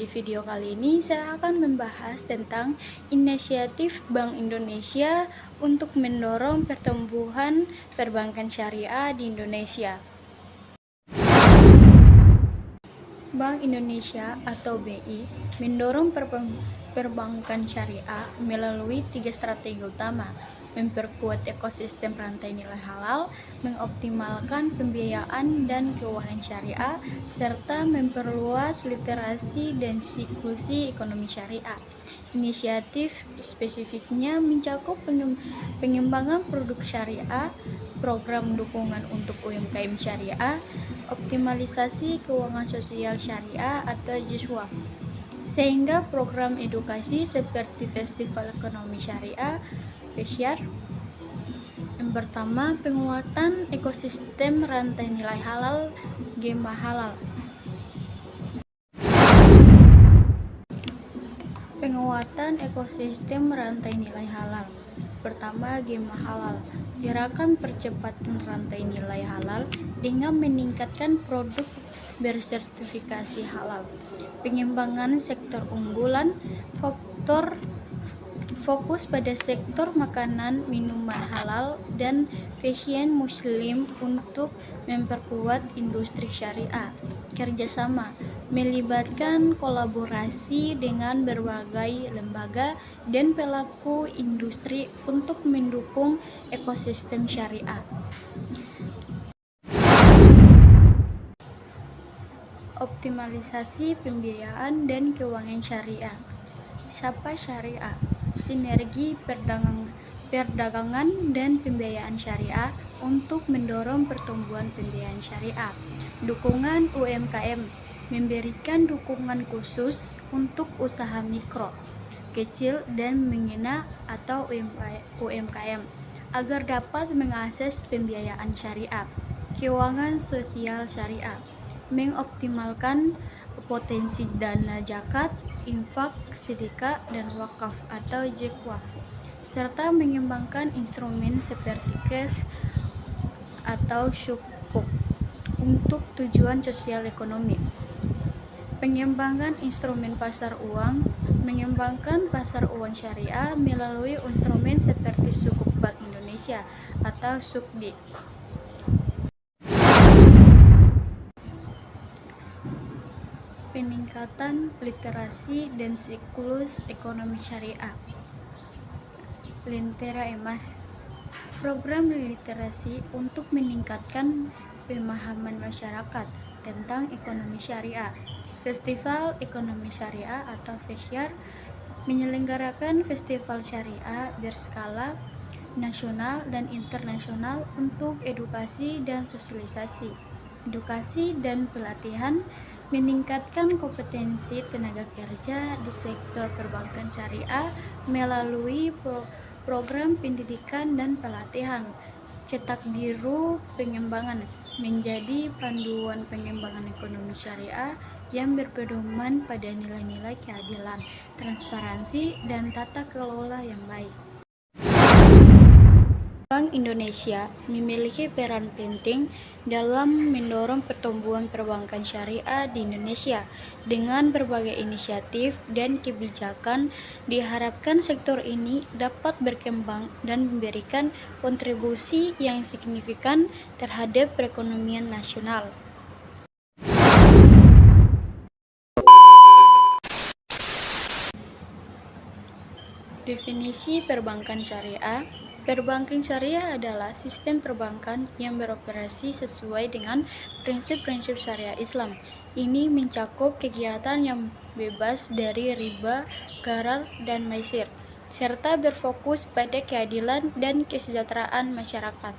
Di video kali ini saya akan membahas tentang inisiatif Bank Indonesia untuk mendorong pertumbuhan perbankan syariah di Indonesia. Bank Indonesia atau BI mendorong perbankan syariah melalui 3 strategi utama: memperkuat ekosistem rantai nilai halal, mengoptimalkan pembiayaan dan keuangan syariah, serta memperluas literasi dan inklusi ekonomi syariah. Inisiatif spesifiknya mencakup pengembangan produk syariah, program dukungan untuk UMKM syariah, optimalisasi keuangan sosial syariah atau JISWA, sehingga program edukasi seperti Festival Ekonomi Syariah (FESYAR). Yang pertama, penguatan ekosistem rantai nilai halal (GEMA Halal). Penguatan ekosistem rantai nilai halal. Pertama, GEMA Halal. Gerakan percepatan rantai nilai halal dengan meningkatkan produk bersertifikasi halal. Pengembangan sektor unggulan, fokus pada sektor makanan, minuman halal, dan fashion muslim untuk memperkuat industri syariah. Kerjasama melibatkan kolaborasi dengan berbagai lembaga dan pelaku industri untuk mendukung ekosistem syariah. Optimalisasi pembiayaan dan keuangan syariah. Sapa Syariah, sinergi perdagangan dan pembiayaan syariah untuk mendorong pertumbuhan pembiayaan syariah. Dukungan UMKM, memberikan dukungan khusus untuk usaha mikro, kecil dan menengah atau UMKM agar dapat mengakses pembiayaan syariah. Keuangan sosial syariah, mengoptimalkan potensi dana zakat, infak, sedekah, dan wakaf atau JEWAF, serta mengembangkan instrumen seperti cash atau sukuk untuk tujuan sosial ekonomi. Pengembangan instrumen pasar uang, mengembangkan pasar uang syariah melalui instrumen seperti Sukuk Bank Indonesia atau SUKBI. Peningkatan literasi dan siklus ekonomi syariah. Lentera Emas, program literasi untuk meningkatkan pemahaman masyarakat tentang ekonomi syariah. Festival Ekonomi Syariah atau FESYAR, menyelenggarakan festival syariah berskala nasional dan internasional untuk edukasi dan sosialisasi. Edukasi dan pelatihan, meningkatkan kompetensi tenaga kerja di sektor perbankan syariah melalui program pendidikan dan pelatihan. Cetak biru pengembangan, menjadi panduan pengembangan ekonomi syariah yang berpedoman pada nilai-nilai keadilan, transparansi, dan tata kelola yang baik. Bank Indonesia memiliki peran penting dalam mendorong pertumbuhan perbankan syariah di Indonesia. Dengan berbagai inisiatif dan kebijakan, diharapkan sektor ini dapat berkembang dan memberikan kontribusi yang signifikan terhadap perekonomian nasional. Definisi perbankan syariah. Perbankan syariah adalah sistem perbankan yang beroperasi sesuai dengan prinsip-prinsip syariah Islam. Ini mencakup kegiatan yang bebas dari riba, gharar, dan maisir, serta berfokus pada keadilan dan kesejahteraan masyarakat.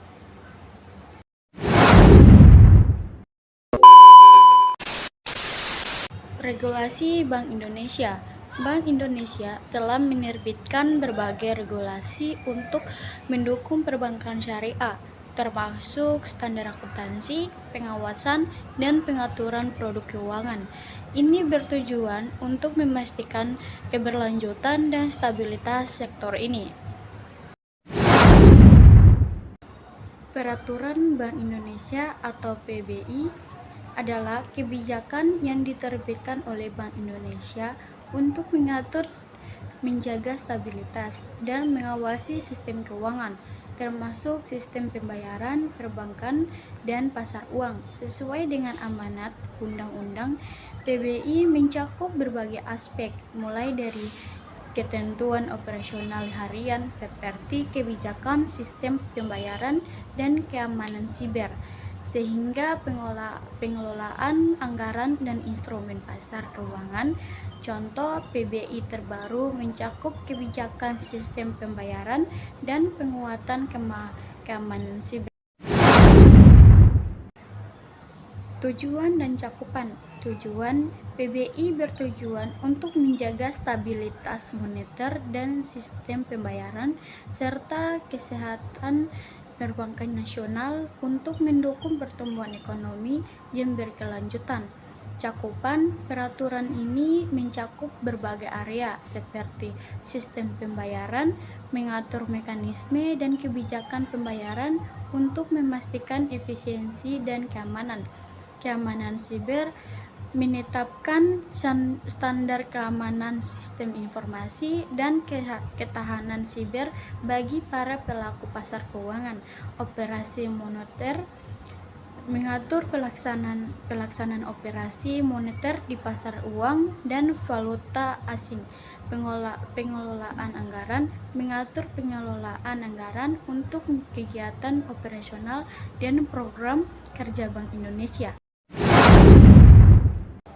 Regulasi Bank Indonesia. Bank Indonesia telah menerbitkan berbagai regulasi untuk mendukung perbankan syariah, termasuk standar akuntansi, pengawasan, dan pengaturan produk keuangan. Ini bertujuan untuk memastikan keberlanjutan dan stabilitas sektor ini. Peraturan Bank Indonesia atau PBI. adalah kebijakan yang diterbitkan oleh Bank Indonesia untuk menjaga stabilitas dan mengawasi sistem keuangan, termasuk sistem pembayaran, perbankan, dan pasar uang. Sesuai dengan amanat Undang-Undang, PBI mencakup berbagai aspek, mulai dari ketentuan operasional harian seperti kebijakan sistem pembayaran dan keamanan siber, sehingga pengelolaan anggaran dan instrumen pasar keuangan. Contoh PBI terbaru mencakup kebijakan sistem pembayaran dan penguatan keamanan siber. Tujuan dan cakupan. Tujuan PBI bertujuan untuk menjaga stabilitas moneter dan sistem pembayaran serta kesehatan perbankan nasional untuk mendukung pertumbuhan ekonomi yang berkelanjutan. Cakupan peraturan ini mencakup berbagai area seperti sistem pembayaran, mengatur mekanisme dan kebijakan pembayaran untuk memastikan efisiensi dan keamanan siber, menetapkan standar keamanan sistem informasi dan ketahanan siber bagi para pelaku pasar keuangan, operasi moneter, mengatur pelaksanaan operasi moneter di pasar uang dan valuta asing, pengelolaan anggaran, mengatur pengelolaan anggaran untuk kegiatan operasional dan program kerja Bank Indonesia.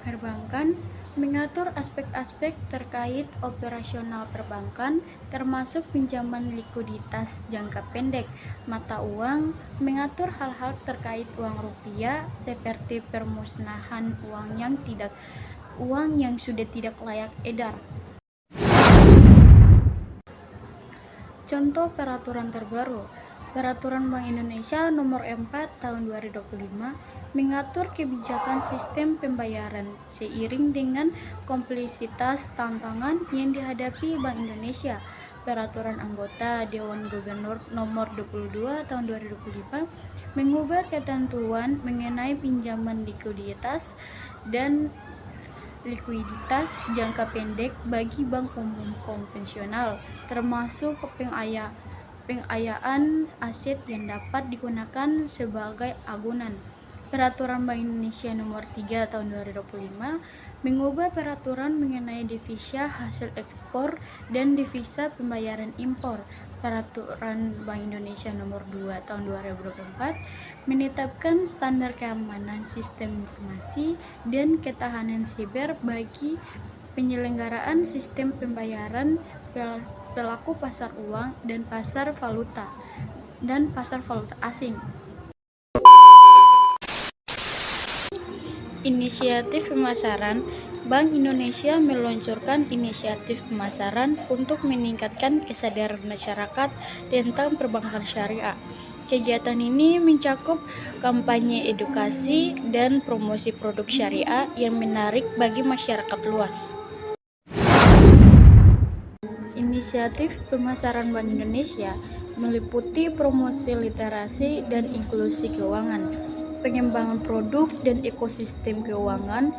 Perbankan mengatur aspek-aspek terkait operasional perbankan, termasuk pinjaman likuiditas jangka pendek, mata uang, mengatur hal-hal terkait uang rupiah seperti permusnahan uang yang sudah tidak layak edar. Contoh peraturan terbaru. Peraturan Bank Indonesia Nomor 4 Tahun 2025 mengatur kebijakan sistem pembayaran seiring dengan kompleksitas tantangan yang dihadapi Bank Indonesia. Peraturan Anggota Dewan Gubernur Nomor 22 Tahun 2025 mengubah ketentuan mengenai pinjaman likuiditas jangka pendek bagi bank umum konvensional, termasuk pengayaan aset yang dapat digunakan sebagai agunan. Peraturan Bank Indonesia Nomor 3 Tahun 2025 mengubah peraturan mengenai devisa hasil ekspor dan devisa pembayaran impor. Peraturan Bank Indonesia Nomor 2 Tahun 2024 menetapkan standar keamanan sistem informasi dan ketahanan siber bagi penyelenggaraan sistem pembayaran pelaku pasar uang dan pasar valuta asing. Inisiatif pemasaran. Bank Indonesia meluncurkan inisiatif pemasaran untuk meningkatkan kesadaran masyarakat tentang perbankan syariah. Kegiatan ini mencakup kampanye edukasi dan promosi produk syariah yang menarik bagi masyarakat luas. Inisiatif pemasaran Bank Indonesia meliputi promosi literasi dan inklusi keuangan, pengembangan produk dan ekosistem keuangan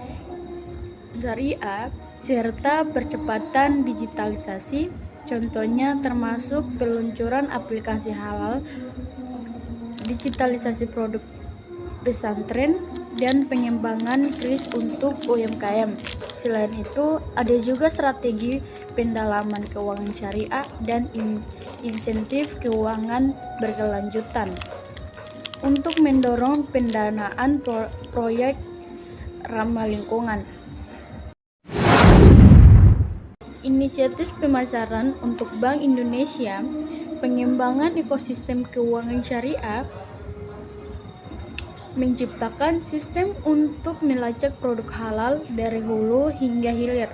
syariah, serta percepatan digitalisasi. Contohnya termasuk peluncuran aplikasi halal, digitalisasi produk pesantren, dan pengembangan kris untuk UMKM. Selain itu, ada juga strategi pendalaman keuangan syariah dan insentif keuangan berkelanjutan untuk mendorong pendanaan proyek ramah lingkungan. Inisiatif pemasaran untuk Bank Indonesia, pengembangan ekosistem keuangan syariah, menciptakan sistem untuk melacak produk halal dari hulu hingga hilir.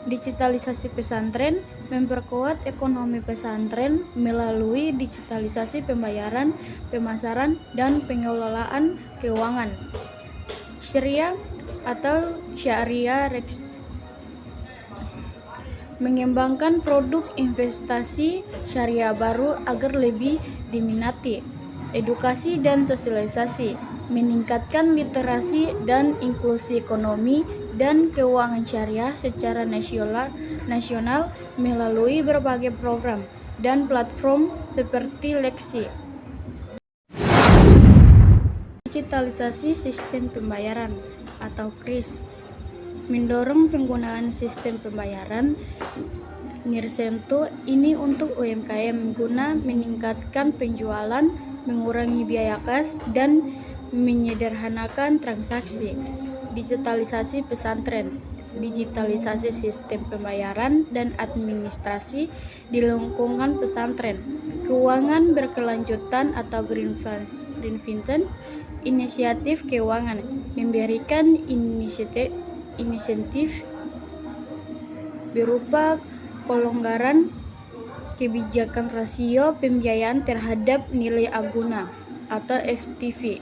Digitalisasi pesantren, memperkuat ekonomi pesantren melalui digitalisasi pembayaran, pemasaran, dan pengelolaan keuangan. Syariah atau Syariah mengembangkan produk investasi syariah baru agar lebih diminati. Edukasi dan sosialisasi. meningkatkan literasi dan inklusi ekonomi dan keuangan syariah secara nasional melalui berbagai program dan platform seperti Leksi. Digitalisasi sistem pembayaran atau KRIS mendorong penggunaan sistem pembayaran nirsentuh ini untuk UMKM guna meningkatkan penjualan, mengurangi biaya kas, dan menyederhanakan transaksi. Digitalisasi pesantren, digitalisasi sistem pembayaran dan administrasi di lingkungan pesantren, ruangan berkelanjutan atau green finance, inisiatif keuangan, memberikan insentif berupa pelonggaran kebijakan rasio pembiayaan terhadap nilai aguna atau FTV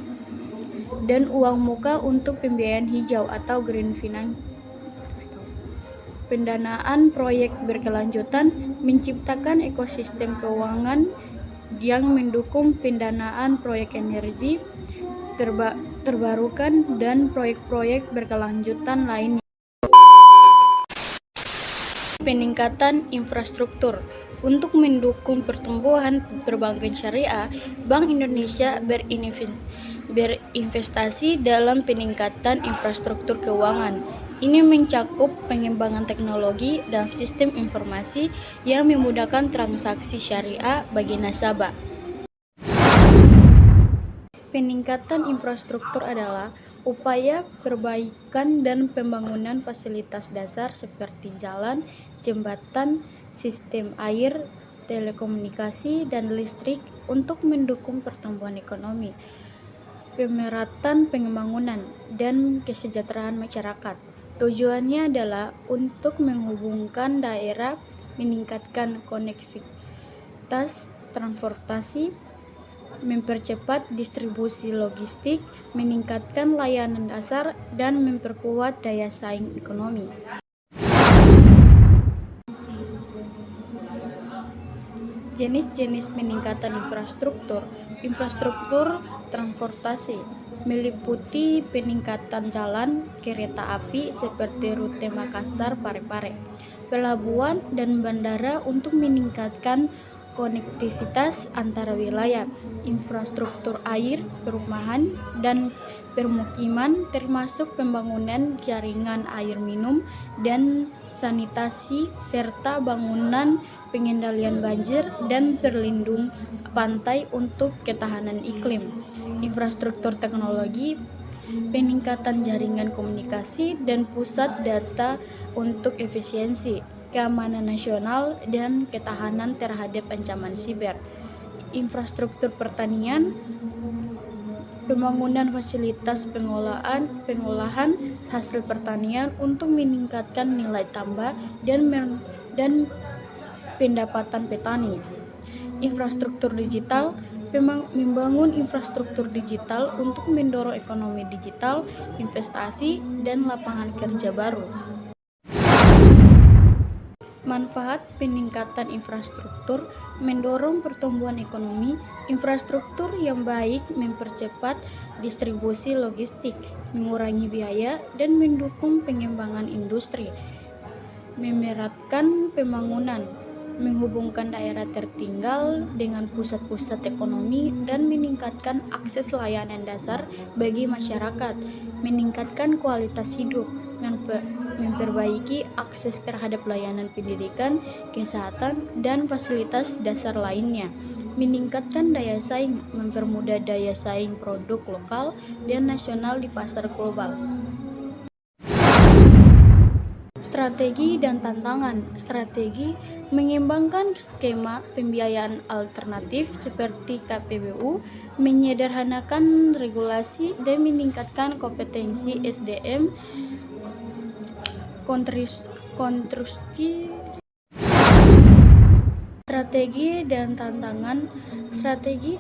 dan uang muka untuk pembiayaan hijau atau green finance. Pendanaan proyek berkelanjutan menciptakan ekosistem keuangan yang mendukung pendanaan proyek energi terbarukan dan proyek-proyek berkelanjutan lainnya. Peningkatan infrastruktur. Untuk mendukung pertumbuhan perbankan syariah, Bank Indonesia berinvestasi dalam peningkatan infrastruktur keuangan. Ini mencakup pengembangan teknologi dan sistem informasi yang memudahkan transaksi syariah bagi nasabah. Peningkatan infrastruktur adalah upaya perbaikan dan pembangunan fasilitas dasar seperti jalan, jembatan, sistem air, telekomunikasi, dan listrik untuk mendukung pertumbuhan ekonomi, pemerataan pembangunan, dan kesejahteraan masyarakat. Tujuannya adalah untuk menghubungkan daerah, meningkatkan konektivitas transportasi, mempercepat distribusi logistik, meningkatkan layanan dasar, dan memperkuat daya saing ekonomi. Jenis-jenis peningkatan infrastruktur. Infrastruktur transportasi meliputi peningkatan jalan, kereta api seperti rute Makassar-Parepare, pelabuhan dan bandara untuk meningkatkan konektivitas antara wilayah, infrastruktur air, perumahan, dan permukiman termasuk pembangunan jaringan air minum dan sanitasi serta bangunan pengendalian banjir dan perlindung pantai untuk ketahanan iklim. Infrastruktur teknologi, peningkatan jaringan komunikasi dan pusat data untuk efisiensi, keamanan nasional, dan ketahanan terhadap ancaman siber. Infrastruktur pertanian, pembangunan fasilitas pengolahan hasil pertanian untuk meningkatkan nilai tambah dan pendapatan petani. Infrastruktur digital, membangun infrastruktur digital untuk mendorong ekonomi digital, investasi, dan lapangan kerja baru. Manfaat peningkatan infrastruktur mendorong pertumbuhan ekonomi. Infrastruktur yang baik mempercepat distribusi logistik, mengurangi biaya, dan mendukung pengembangan industri. Memeratkan pembangunan, menghubungkan daerah tertinggal dengan pusat-pusat ekonomi dan meningkatkan akses layanan dasar bagi masyarakat, meningkatkan kualitas hidup, memperbaiki akses terhadap layanan pendidikan, kesehatan, dan fasilitas dasar lainnya, meningkatkan daya saing, mempermudah daya saing produk lokal dan nasional di pasar global. Strategi dan tantangan. Strategi mengembangkan skema pembiayaan alternatif seperti KPBU, menyederhanakan regulasi dan meningkatkan kompetensi SDM, konstruksi. Strategi dan tantangan. Strategi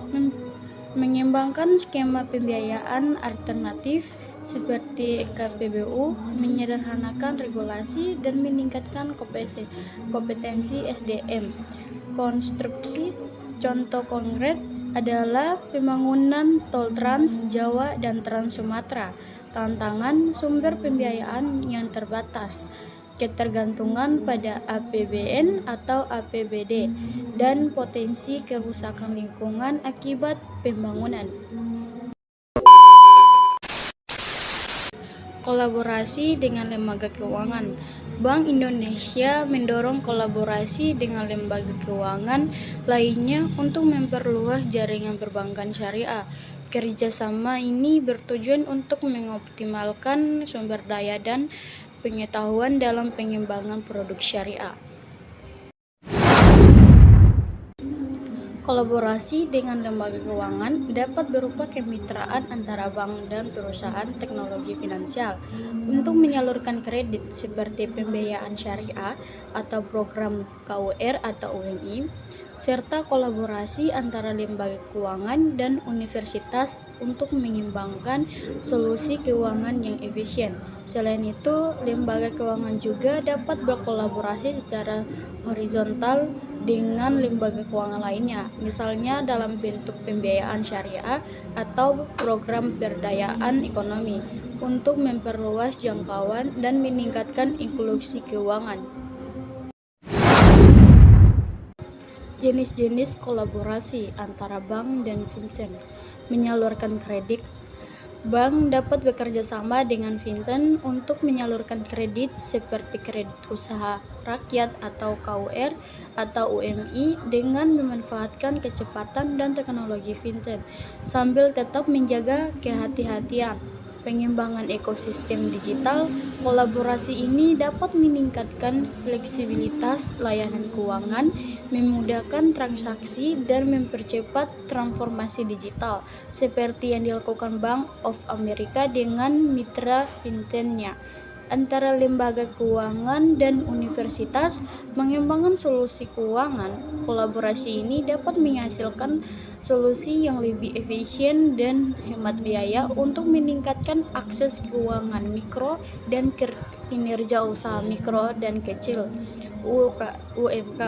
mengembangkan skema pembiayaan alternatif seperti KPBU, menyederhanakan regulasi dan meningkatkan kompetensi SDM. Konstruksi, contoh konkret adalah pembangunan Tol Trans Jawa dan Trans Sumatera. Tantangan sumber pembiayaan yang terbatas, ketergantungan pada APBN atau APBD, dan potensi kerusakan lingkungan akibat pembangunan. Kolaborasi dengan lembaga keuangan. Bank Indonesia mendorong kolaborasi dengan lembaga keuangan lainnya untuk memperluas jaringan perbankan syariah. Kerjasama ini bertujuan untuk mengoptimalkan sumber daya dan pengetahuan dalam pengembangan produk syariah. Kolaborasi dengan lembaga keuangan dapat berupa kemitraan antara bank dan perusahaan teknologi finansial untuk menyalurkan kredit seperti pembiayaan syariah atau program KUR atau UMI, serta kolaborasi antara lembaga keuangan dan universitas untuk mengembangkan solusi keuangan yang efisien. Selain itu, lembaga keuangan juga dapat berkolaborasi secara horizontal dengan lembaga keuangan lainnya, misalnya dalam bentuk pembiayaan syariah atau program pemberdayaan ekonomi, untuk memperluas jangkauan dan meningkatkan inklusi keuangan. Jenis-jenis kolaborasi antara bank dan fintech. Menyalurkan kredit. Bank dapat bekerja sama dengan fintech untuk menyalurkan kredit seperti kredit usaha rakyat atau KUR atau UMI dengan memanfaatkan kecepatan dan teknologi fintech sambil tetap menjaga kehati-hatian. Pengembangan ekosistem digital. Kolaborasi ini dapat meningkatkan fleksibilitas layanan keuangan, memudahkan transaksi, dan mempercepat transformasi digital, seperti yang dilakukan Bank of America dengan mitra fintech-nya. Antara lembaga keuangan dan universitas mengembangkan solusi keuangan. Kolaborasi ini dapat menghasilkan solusi yang lebih efisien dan hemat biaya untuk meningkatkan akses keuangan mikro dan kinerja usaha mikro dan kecil UMK.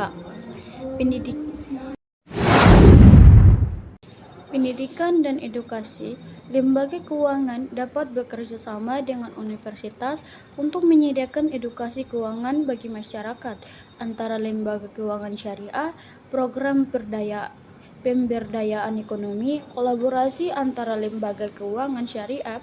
Pendidikan dan edukasi. Lembaga keuangan dapat bekerja sama dengan universitas untuk menyediakan edukasi keuangan bagi masyarakat. Antara lembaga keuangan syariah, program pemberdayaan ekonomi. Kolaborasi antara lembaga keuangan syariah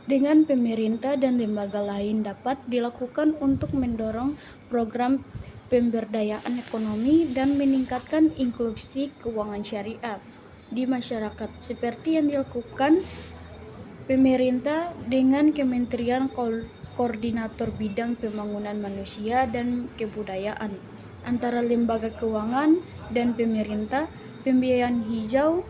dengan pemerintah dan lembaga lain dapat dilakukan untuk mendorong program pemberdayaan ekonomi dan meningkatkan inklusi keuangan syariah di masyarakat, seperti yang dilakukan pemerintah dengan Kementerian Koordinator Bidang Pembangunan Manusia dan Kebudayaan. Antara lembaga keuangan dan pemerintah, pembiayaan hijau.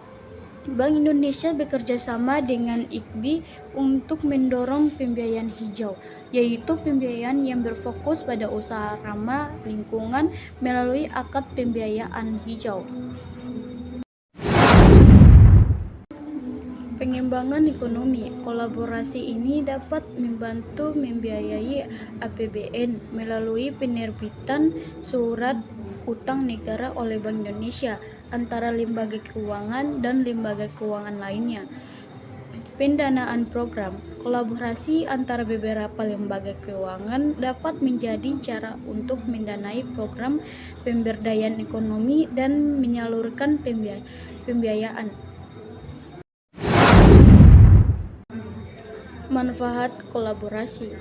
Bank Indonesia bekerja sama dengan IKBI untuk mendorong pembiayaan hijau, yaitu pembiayaan yang berfokus pada usaha ramah lingkungan melalui akad pembiayaan hijau. Pengembangan ekonomi. Kolaborasi ini dapat membantu membiayai APBN melalui penerbitan surat utang negara oleh Bank Indonesia antara lembaga keuangan dan lembaga keuangan lainnya. Pendanaan program. Kolaborasi antara beberapa lembaga keuangan dapat menjadi cara untuk mendanai program pemberdayaan ekonomi dan menyalurkan pembiayaan. Manfaat kolaborasi.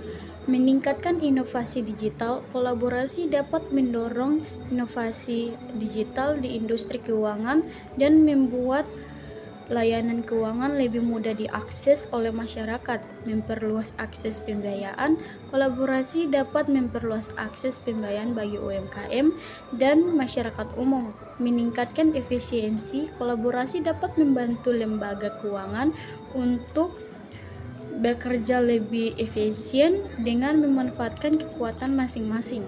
Meningkatkan inovasi digital. Kolaborasi dapat mendorong inovasi digital di industri keuangan dan membuat layanan keuangan lebih mudah diakses oleh masyarakat. Memperluas akses pembiayaan. Kolaborasi dapat memperluas akses pembiayaan bagi UMKM dan masyarakat umum. Meningkatkan efisiensi. Kolaborasi dapat membantu lembaga keuangan untuk bekerja lebih efisien dengan memanfaatkan kekuatan masing-masing.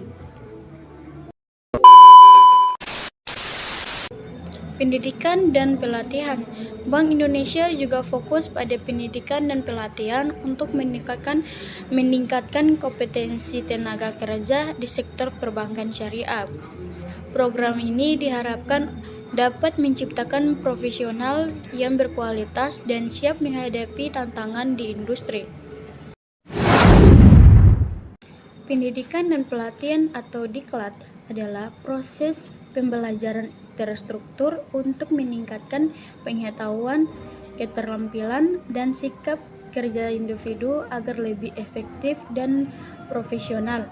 Pendidikan dan pelatihan. Bank Indonesia juga fokus pada pendidikan dan pelatihan untuk meningkatkan kompetensi tenaga kerja di sektor perbankan syariah. Program ini diharapkan dapat menciptakan profesional yang berkualitas dan siap menghadapi tantangan di industri. Pendidikan dan pelatihan atau diklat adalah proses pembelajaran terstruktur untuk meningkatkan pengetahuan, keterampilan, dan sikap kerja individu agar lebih efektif dan profesional.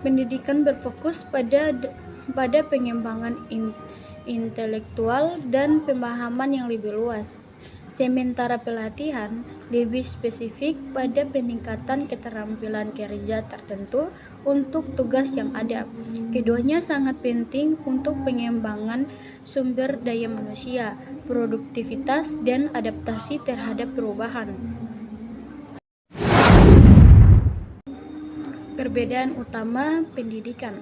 Pendidikan berfokus pada pengembangan intelektual dan pemahaman yang lebih luas. Sementara pelatihan lebih spesifik pada peningkatan keterampilan kerja tertentu untuk tugas yang ada. Keduanya sangat penting untuk pengembangan sumber daya manusia, produktivitas, dan adaptasi terhadap perubahan. Perbedaan utama pendidikan.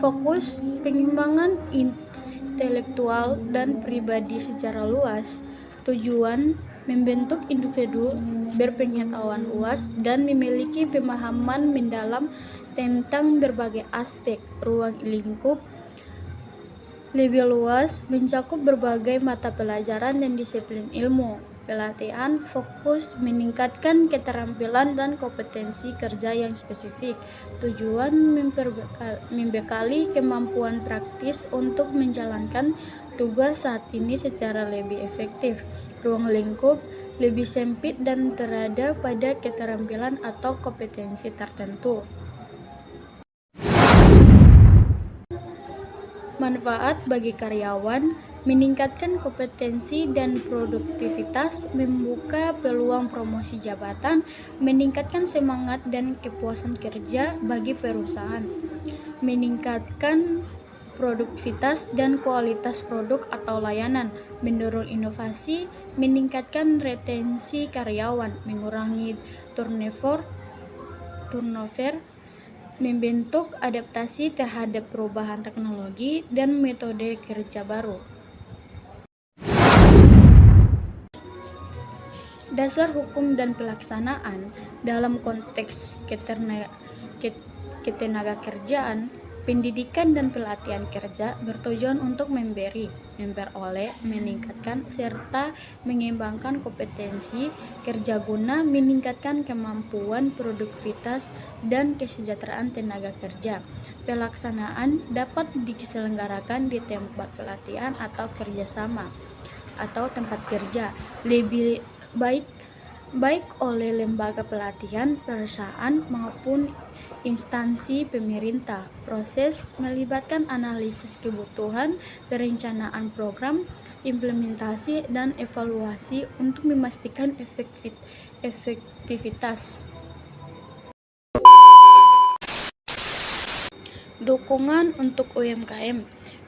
Fokus pengembangan intelektual dan pribadi secara luas. Tujuan membentuk individu berpengetahuan luas dan memiliki pemahaman mendalam tentang berbagai aspek. Ruang lingkup lebih luas, mencakup berbagai mata pelajaran dan disiplin ilmu. Pelatihan fokus meningkatkan keterampilan dan kompetensi kerja yang spesifik. Tujuan membekali kemampuan praktis untuk menjalankan tugas saat ini secara lebih efektif. Ruang lingkup lebih sempit dan berada pada keterampilan atau kompetensi tertentu. Manfaat bagi karyawan, meningkatkan kompetensi dan produktivitas, membuka peluang promosi jabatan, meningkatkan semangat dan kepuasan kerja bagi perusahaan, meningkatkan produktivitas dan kualitas produk atau layanan, mendorong inovasi, meningkatkan retensi karyawan, mengurangi turnover, membentuk adaptasi terhadap perubahan teknologi dan metode kerja baru. Dasar hukum dan pelaksanaan dalam konteks ketenagakerjaan, pendidikan dan pelatihan kerja bertujuan untuk memperoleh, meningkatkan, serta mengembangkan kompetensi kerja guna meningkatkan kemampuan produktivitas dan kesejahteraan tenaga kerja. Pelaksanaan dapat diselenggarakan di tempat pelatihan atau kerjasama atau tempat kerja, lebih baik oleh lembaga pelatihan, perusahaan maupun instansi pemerintah. Proses melibatkan analisis kebutuhan, perencanaan program, implementasi, dan evaluasi untuk memastikan efektivitas. Dukungan untuk UMKM.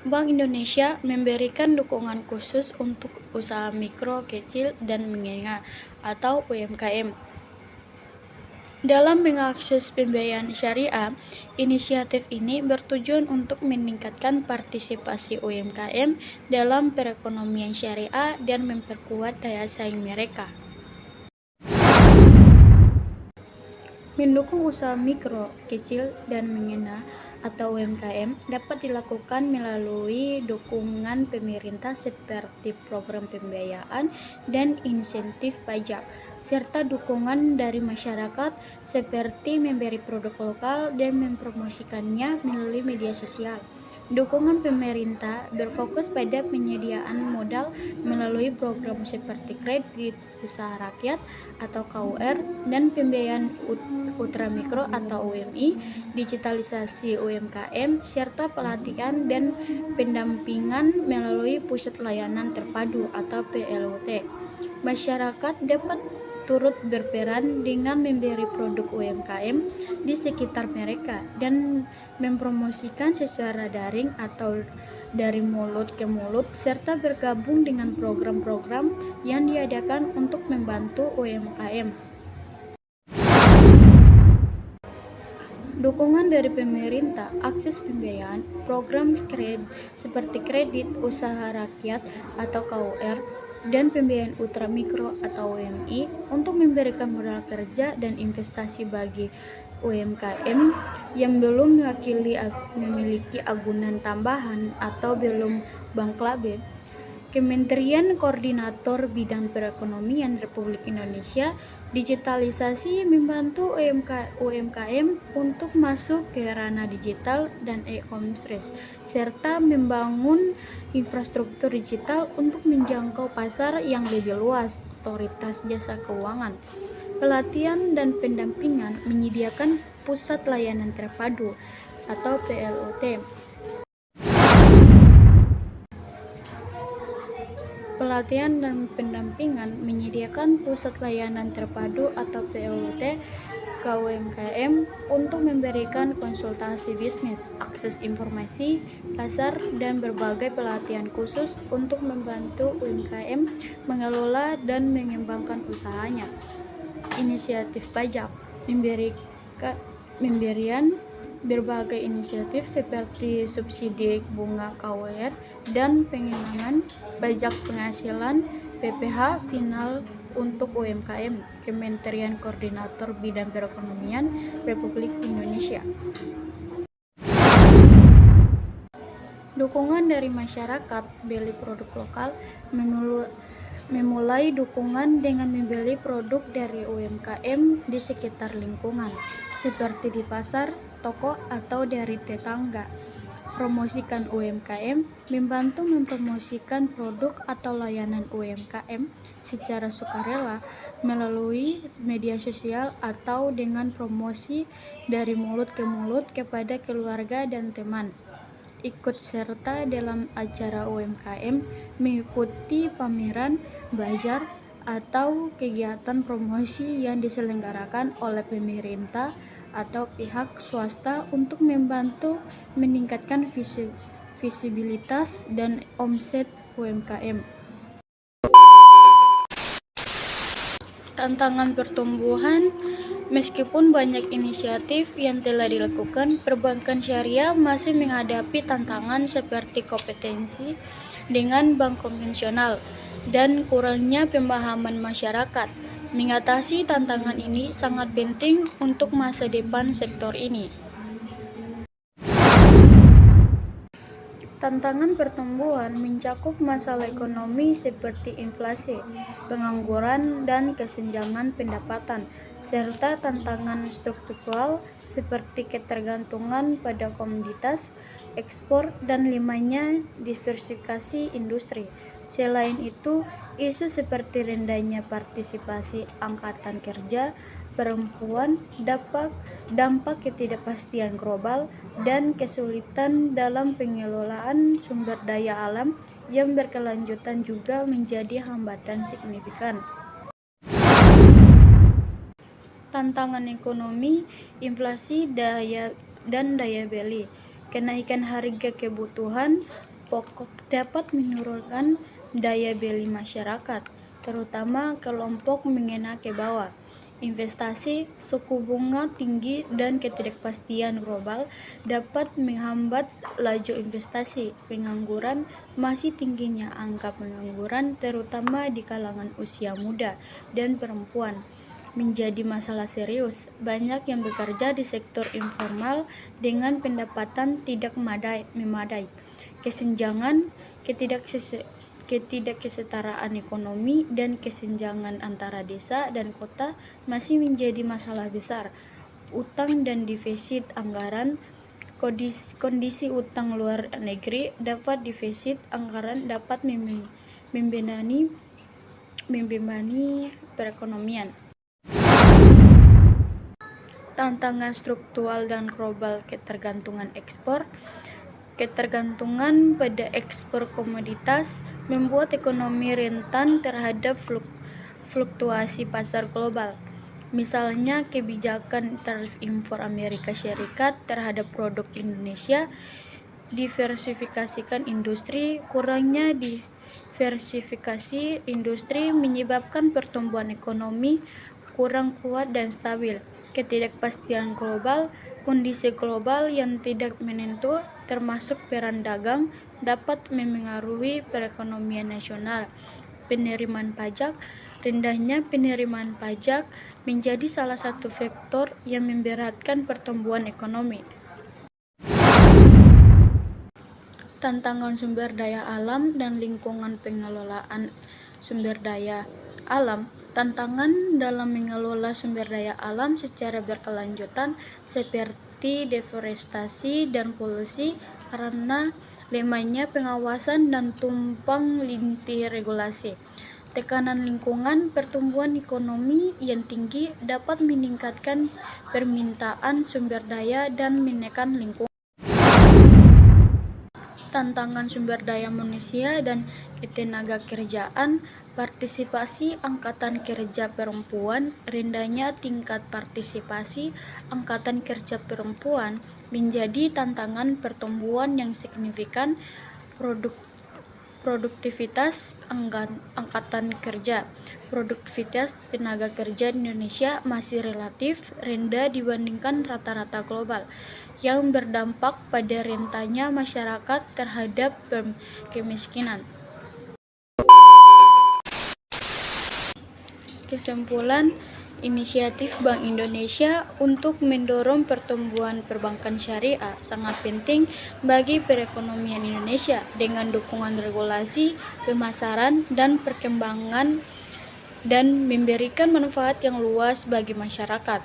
Bank Indonesia memberikan dukungan khusus untuk usaha mikro, kecil, dan menengah atau UMKM. Dalam mengakses pembiayaan syariah, inisiatif ini bertujuan untuk meningkatkan partisipasi UMKM dalam perekonomian syariah dan memperkuat daya saing mereka. Mendukung usaha mikro, kecil, dan menengah atau UMKM dapat dilakukan melalui dukungan pemerintah seperti program pembiayaan dan insentif pajak, serta dukungan dari masyarakat seperti memberi produk lokal dan mempromosikannya melalui media sosial. Dukungan pemerintah berfokus pada penyediaan modal melalui program seperti kredit usaha rakyat atau KUR dan pembiayaan ultramikro atau UMI, digitalisasi UMKM, serta pelatihan dan pendampingan melalui pusat layanan terpadu atau PLT. Masyarakat dapat turut berperan dengan memberi produk UMKM di sekitar mereka dan mempromosikan secara daring atau dari mulut ke mulut, serta bergabung dengan program-program yang diadakan untuk membantu UMKM. Dukungan dari pemerintah, akses pembiayaan, program seperti kredit usaha rakyat atau KUR, dan pembiayaan ultramikro atau UMI untuk memberikan modal kerja dan investasi bagi UMKM yang belum memiliki agunan tambahan atau belum bangklabe. Kementerian Koordinator Bidang Perekonomian Republik Indonesia digitalisasi membantu UMKM untuk masuk ke ranah digital dan e-commerce, serta membangun infrastruktur digital untuk menjangkau pasar yang lebih luas. Otoritas Jasa Keuangan, pelatihan dan pendampingan menyediakan pusat layanan terpadu atau PLOT. Pelatihan dan pendampingan menyediakan pusat layanan terpadu atau PLOT ke UMKM untuk memberikan konsultasi bisnis, akses informasi pasar, dan berbagai pelatihan khusus untuk membantu UMKM mengelola dan mengembangkan usahanya. Inisiatif pajak memberikan berbagai inisiatif seperti subsidi bunga KUR dan pengenangan pajak penghasilan PPh final untuk UMKM. Kementerian Koordinator Bidang Perekonomian Republik Indonesia. Dukungan dari masyarakat beli produk lokal memulai dukungan dengan membeli produk dari UMKM di sekitar lingkungan, seperti di pasar, toko, atau dari tetangga. Promosikan UMKM membantu mempromosikan produk atau layanan UMKM secara sukarela melalui media sosial atau dengan promosi dari mulut ke mulut kepada keluarga dan teman. Ikut serta dalam acara UMKM, mengikuti pameran, bazar, atau kegiatan promosi yang diselenggarakan oleh pemerintah atau pihak swasta untuk membantu meningkatkan visibilitas dan omset UMKM. Tantangan pertumbuhan. Meskipun banyak inisiatif yang telah dilakukan, perbankan syariah masih menghadapi tantangan seperti kompetensi dengan bank konvensional dan kurangnya pemahaman masyarakat. Mengatasi tantangan ini sangat penting untuk masa depan sektor ini. Tantangan pertumbuhan mencakup masalah ekonomi seperti inflasi, pengangguran, dan kesenjangan pendapatan, serta tantangan struktural seperti ketergantungan pada komoditas, ekspor, dan lemahnya diversifikasi industri. Selain itu, isu seperti rendahnya partisipasi angkatan kerja perempuan, dampak ketidakpastian global, dan kesulitan dalam pengelolaan sumber daya alam yang berkelanjutan juga menjadi hambatan signifikan. Tantangan ekonomi, inflasi, dan daya beli. Kenaikan harga kebutuhan pokok dapat menurunkan daya beli masyarakat, terutama kelompok menengah ke bawah. Investasi, suku bunga tinggi, dan ketidakpastian global dapat menghambat laju investasi. Pengangguran, masih tingginya angka pengangguran terutama di kalangan usia muda dan perempuan menjadi masalah serius. Banyak yang bekerja di sektor informal dengan pendapatan tidak memadai. Kesenjangan, ketidaksetaraan ekonomi, dan kesenjangan antara desa dan kota masih menjadi masalah besar. Utang dan defisit anggaran. Kondisi utang luar negeri dapat defisit anggaran dapat membebani perekonomian. Tantangan struktural dan global. Ketergantungan ekspor. Ketergantungan pada ekspor komoditas membuat ekonomi rentan terhadap fluktuasi pasar global. Misalnya kebijakan tarif impor Amerika Serikat terhadap produk Indonesia. Diversifikasikan industri. Kurangnya diversifikasi industri menyebabkan pertumbuhan ekonomi kurang kuat dan stabil. Ketidakpastian global. Kondisi global yang tidak menentu, termasuk perang dagang, dapat memengaruhi perekonomian nasional. Penerimaan pajak. Rendahnya penerimaan pajak menjadi salah satu faktor yang memberatkan pertumbuhan ekonomi. Tantangan sumber daya alam dan lingkungan. Pengelolaan sumber daya alam. Tantangan dalam mengelola sumber daya alam secara berkelanjutan seperti deforestasi dan polusi karena lemahnya pengawasan dan tumpang tindih regulasi. Tekanan lingkungan. Pertumbuhan ekonomi yang tinggi dapat meningkatkan permintaan sumber daya dan menekan lingkungan. Tantangan sumber daya manusia dan ketenaga kerjaan. Partisipasi angkatan kerja perempuan. Rendahnya tingkat partisipasi angkatan kerja perempuan menjadi tantangan pertumbuhan yang signifikan. Produktivitas angkatan kerja. Produktivitas tenaga kerja di Indonesia masih relatif rendah dibandingkan rata-rata global, yang berdampak pada rentannya masyarakat terhadap kemiskinan. Kesimpulan, inisiatif Bank Indonesia untuk mendorong pertumbuhan perbankan syariah sangat penting bagi perekonomian Indonesia dengan dukungan regulasi, pemasaran, dan perkembangan dan memberikan manfaat yang luas bagi masyarakat.